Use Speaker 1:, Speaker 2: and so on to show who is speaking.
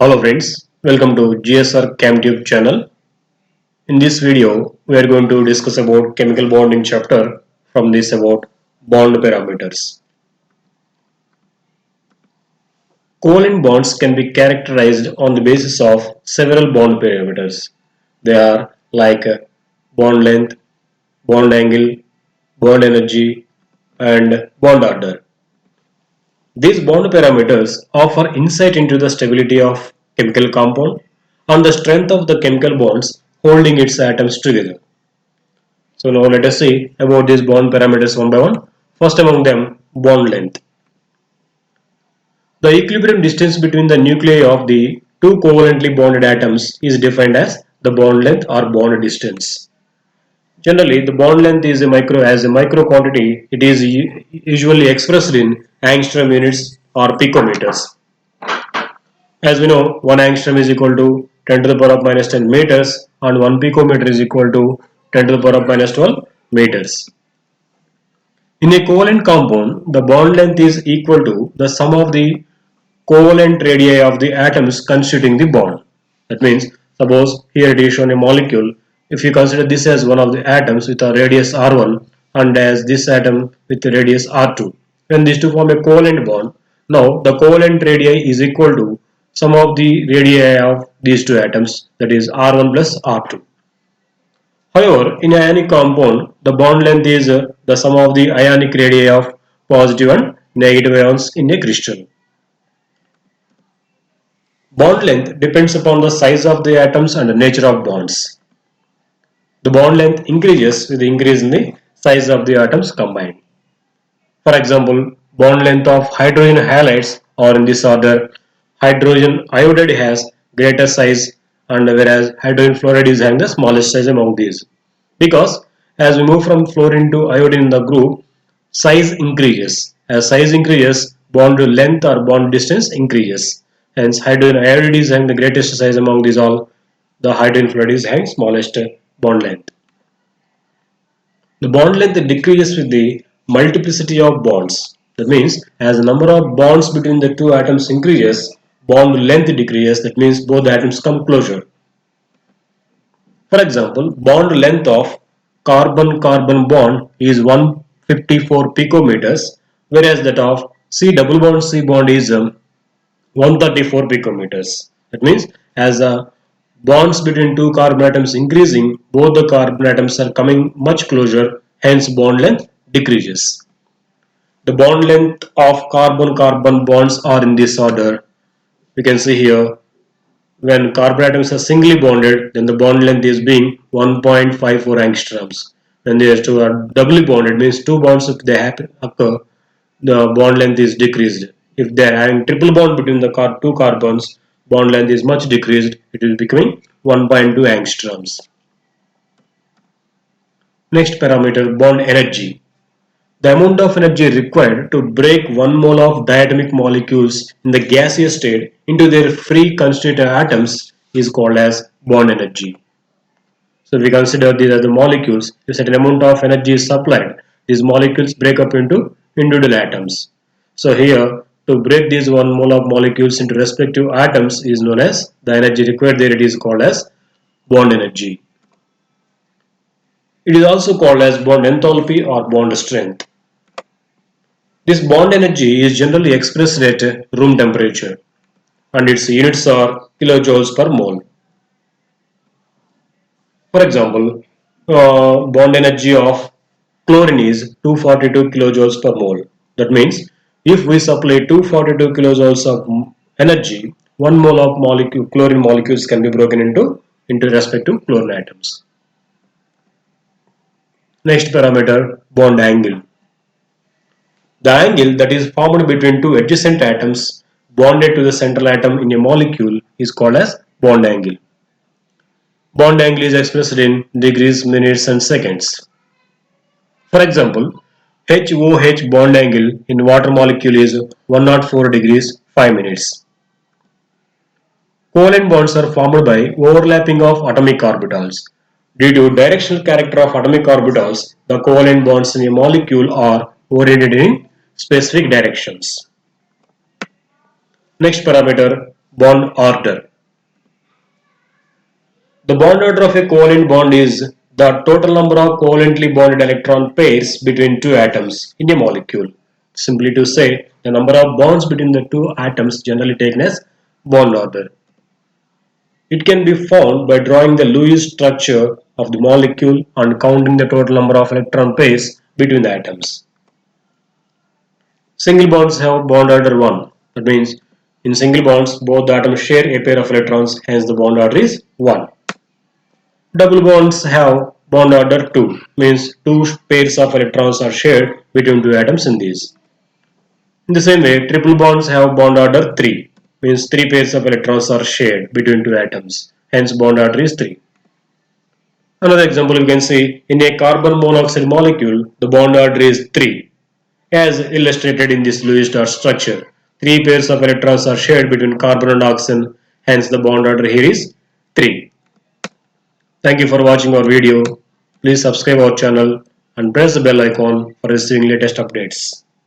Speaker 1: Hello friends, welcome to GSR ChemTube channel. In this video, we are going to discuss about chemical bonding chapter from this about bond parameters. Covalent bonds can be characterized on the basis of several bond parameters. They are like bond length, bond angle, bond energy, and bond order. These bond parameters offer insight into the stability of chemical compound and the strength of the chemical bonds holding its atoms together. So now let us see about these bond parameters one by one. First among them, bond length. The equilibrium distance between the nuclei of the two covalently bonded atoms is defined as the bond length or bond distance. Generally, the bond length is a micro quantity. It is usually expressed in angstrom units or picometers. As we know, 1 angstrom is equal to 10 to the power of minus 10 meters and 1 picometer is equal to 10 to the power of minus 12 meters. In a covalent compound, the bond length is equal to the sum of the covalent radii of the atoms constituting the bond. That means, suppose here it is shown a molecule. If you consider this as one of the atoms with a radius R1 and as this atom with a radius R2, then these two form a covalent bond. Now the covalent radii is equal to sum of the radii of these two atoms, that is R1 plus R2. However, in an ionic compound, the bond length is the sum of the ionic radii of positive and negative ions in a crystal. Bond length depends upon the size of the atoms and the nature of bonds. The bond length increases with the increase in the size of the atoms combined. For example, bond length of hydrogen halides or in this order, hydrogen iodide has greater size and whereas hydrogen fluoride is having the smallest size among these. Because as we move from fluorine to iodine in the group, size increases. As size increases, bond length or bond distance increases. Hence, hydrogen iodide is having the greatest size among these all. The hydrogen fluoride is having smallest bond length. The bond length decreases with the multiplicity of bonds. That means, as the number of bonds between the two atoms increases, bond length decreases. That means both the atoms come closer. For example, bond length of carbon-carbon bond is 154 picometers, whereas that of C double bond C bond is 134 picometers. That means as the bonds between two carbon atoms increasing, both the carbon atoms are coming much closer, hence bond length decreases. The bond length of carbon-carbon bonds are in this order. We can see here when carbon atoms are singly bonded, then the bond length is being 1.54 angstroms. When they are doubly bonded, means two bonds if they occur, the bond length is decreased. If they are having triple bond between the two carbons, bond length is much decreased. It will becoming 1.2 angstroms. Next parameter, bond energy. The amount of energy required to break 1 mole of diatomic molecules in the gaseous state into their free constituent atoms is called as bond energy. So if we consider these as the molecules, if a certain amount of energy is supplied, these molecules break up into individual atoms. So here, to break these 1 mole of molecules into respective atoms is known as the energy required there, it is called as bond energy. It is also called as bond enthalpy or bond strength. This bond energy is generally expressed at room temperature and its units are kilojoules per mole. For example, bond energy of chlorine is 242 kilojoules per mole. That means if we supply 242 kilojoules of energy, 1 mole of chlorine molecules can be broken into respective chlorine atoms. Next parameter, bond angle. The angle that is formed between two adjacent atoms bonded to the central atom in a molecule is called as bond angle. Bond angle is expressed in degrees, minutes and seconds. For example, HOH bond angle in water molecule is 104 degrees 5 minutes. Covalent bonds are formed by overlapping of atomic orbitals. Due to directional character of atomic orbitals, the covalent bonds in a molecule are oriented in specific directions. Next parameter, bond order. The bond order of a covalent bond is the total number of covalently bonded electron pairs between two atoms in a molecule. Simply to say, the number of bonds between the two atoms generally taken as bond order. It can be found by drawing the Lewis structure of the molecule and counting the total number of electron pairs between the atoms. Single bonds have bond order 1. That means in single bonds both the atoms share a pair of electrons, hence the bond order is 1. Double bonds have bond order 2, means two pairs of electrons are shared between two atoms in these. In the same way, triple bonds have bond order 3, means three pairs of electrons are shared between two atoms, hence bond order is 3. Another example you can see, in a carbon monoxide molecule, the bond order is 3, as illustrated in this Lewis dot structure. Three pairs of electrons are shared between carbon and oxygen, hence the bond order here is 3. Thank you for watching our video. Please subscribe our channel and press the bell icon for receiving latest updates.